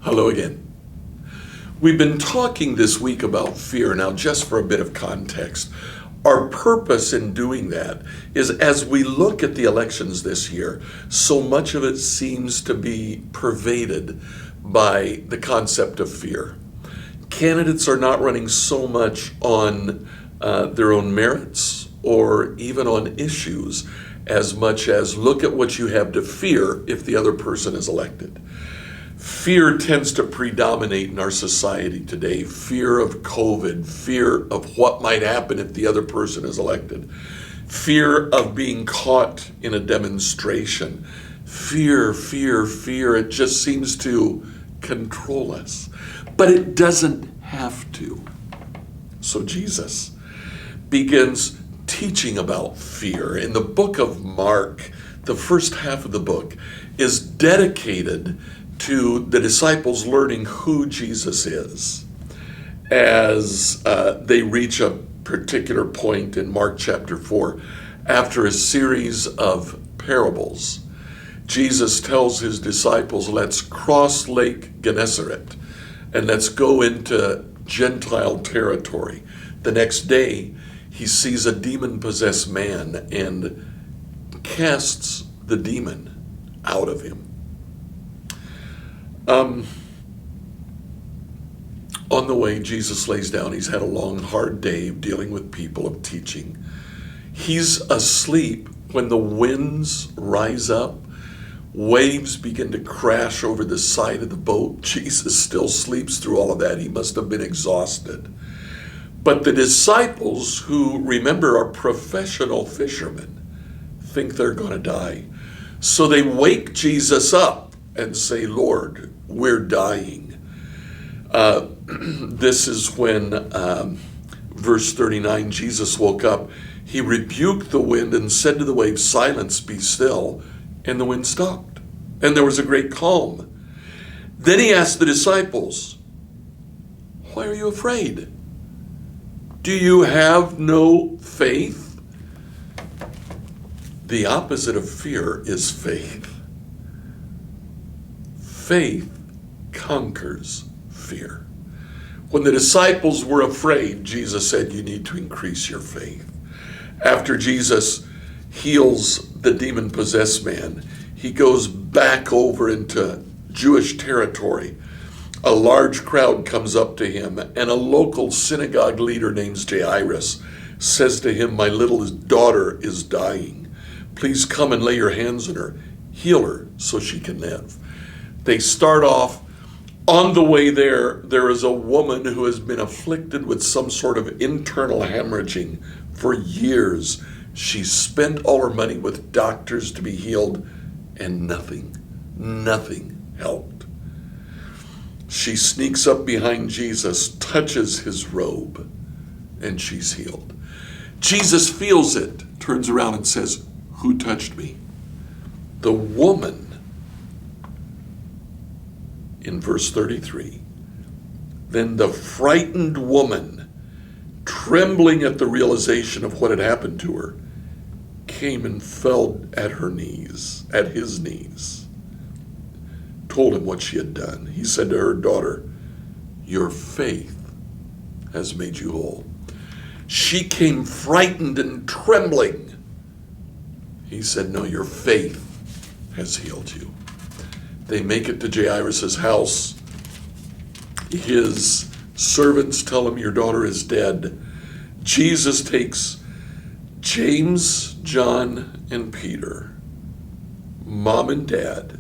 Hello again. We've been talking this week about fear. Now, just for a bit of context, our purpose in doing that is as we look at the elections this year, so much of it seems to be pervaded by the concept of fear. Candidates are not running so much on their own merits or even on issues as much as look at what you have to fear if the other person is elected. Fear tends to predominate in our society today. Fear of COVID, fear of what might happen if the other person is elected, fear of being caught in a demonstration. Fear. It just seems to control us. But it doesn't have to. So Jesus begins teaching about fear. In the book of Mark, the first half of the book is dedicated to the disciples learning who Jesus is as they reach a particular point in Mark chapter 4. After a series of parables, Jesus tells his disciples, let's cross Lake Gennesaret and let's go into Gentile territory. The next day, he sees a demon-possessed man and casts the demon out of him. On the way, Jesus lays down. He's had a long, hard day of dealing with people, of teaching. He's asleep when the winds rise up. Waves begin to crash over the side of the boat. Jesus still sleeps through all of that. He must have been exhausted. But the disciples, who, remember, are professional fishermen, think they're going to die. So they wake Jesus up and say, Lord, we're dying. This is when, verse 39, Jesus woke up. He rebuked the wind and said to the waves, silence, be still. And the wind stopped. And there was a great calm. Then he asked the disciples, why are you afraid? Do you have no faith? The opposite of fear is faith. Faith conquers fear. When the disciples were afraid, Jesus said, you need to increase your faith. After Jesus heals the demon-possessed man, he goes back over into Jewish territory. A large crowd comes up to him, and a local synagogue leader named Jairus says to him, my little daughter is dying. Please come and lay your hands on her, heal her so she can live. They start off. On the way there is a woman who has been afflicted with some sort of internal hemorrhaging for years. She spent all her money with doctors to be healed, and nothing helped. She sneaks up behind Jesus, touches his robe, and she's healed. Jesus feels it, turns around and says, who touched me? The woman, in verse 33, then the frightened woman, trembling at the realization of what had happened to her, came and fell at his knees, told him what she had done. He said to her, daughter, your faith has made you whole. She came frightened and trembling. He said, no, your faith has healed you. They make it to Jairus' house. His servants tell him, your daughter is dead. Jesus takes James, John, and Peter, mom and dad,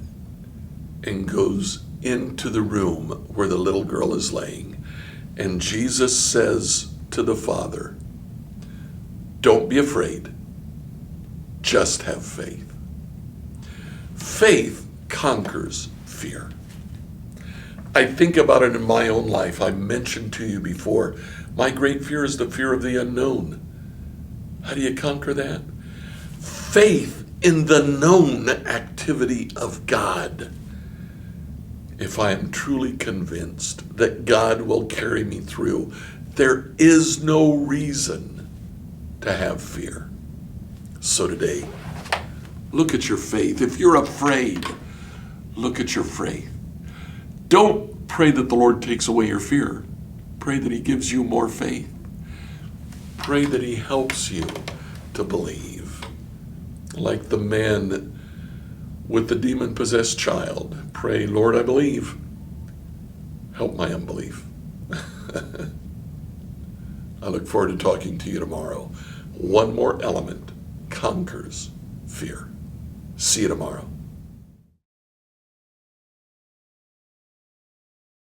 and goes into the room where the little girl is laying. And Jesus says to the father, don't be afraid, just have faith. Faith conquers fear. I think about it in my own life. I mentioned to you before, my great fear is the fear of the unknown. How do you conquer that? Faith in the known activity of God. If I am truly convinced that God will carry me through, there is no reason to have fear. So today, look at your faith. If you're afraid, look at your faith. Don't Pray that the Lord takes away your fear. Pray that he gives you more faith. Pray that he helps you to believe. Like the man with the demon-possessed child. Pray, Lord, I believe. Help my unbelief. I look forward to talking to you tomorrow. One more element conquers fear. See you tomorrow.